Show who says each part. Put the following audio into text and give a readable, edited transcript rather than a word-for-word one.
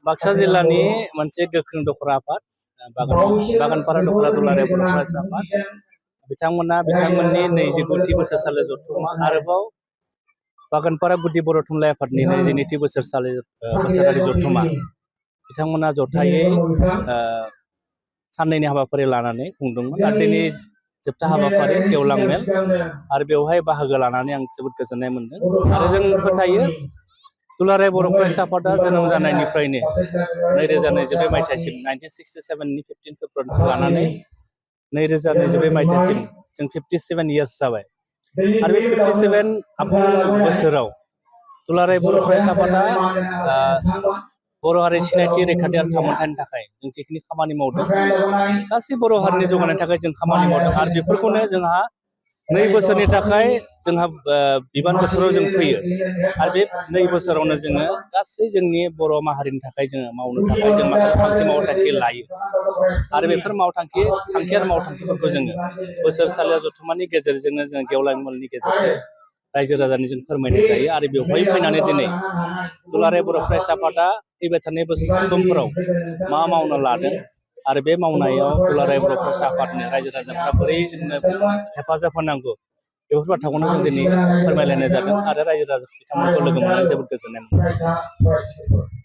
Speaker 1: बाक्सा जिल्लानि मोनसे गोख्रों दखरा आफाद बागानपारा दखरा दुलाराय बर' फरायसा आफाद बिथांमोना बिथांमोननि 29थि बोसोरसालि जथुम्मा आरोबाव बागानपारा गुदि बर' थुनलाइ आफादनि 22थि बोसोरारि जथुम्मा बिथांमोना जथायै साननैनि हाबाफारि लानानै खुंदोंमोन आरो दिनै जोबथा हाबाफारि गेवलां मेल आरो बेवहाय बाहागो लानानै आं जोबोद गोजोननाय मोनदों आरो जों फोथायो दुलाराय बर' फरायसा आफादा जोनोम जानायनिफ्रायनो 2022 मायथाइसिम 1967नि 15 फेब्रुवारिनिफ्राय लानानै 2022 मायथाइसिम जों 57 इयार्स जाबाय आरो बे 57 आबुं बोसोराव दुलाराय बर' फरायसा आफादा बर' हारि सिनायथि रैखाथि आरो थामोनथायनि थाखाय जों जिखिनि खामानि मावदों गासै बर' हारिनि जौगानायनि थाखाय जों खामानि मावदों आरो बेफोरखौनो जोंहा 2 बोसोरनि थाखाय जोंहा बिबान बोथोराव जों फैयो आरो बे 2 बोसोरावनो जोङो गासै जोंनि बर' माहारिनि थाखाय जोङो मावनो थाखाय जों माखासे थांखि मावथांखि लायो आरो बेफोर थांखि आरो मावथांखिफोरखौ जोङो बोसोरसालियाव जथुम्मानि गेजेरजोंनो जोङो गेवलां मेलनि गेजेरजों रायजो राजानि जों फोरमायनाय जायो आरो बेवहाय फैनानै दिनै दुलाराय बर' फरायसा आफादा फैबाय थानाय समफोराव मा मावनो लादों आरो बे मावनायाव दुलाराय बर' फरायसा आफादनि रायजो राजाफ्रा बोरै जोंनो हेफाजाब होनांगौ बेफोर बाथ्राखौनो जों दिनै फोरमायलायनाय जादों आरो रायजो राजा बिथांमोनखौ लोगो मोननानै जोबोद गोजोननाय मोनदों।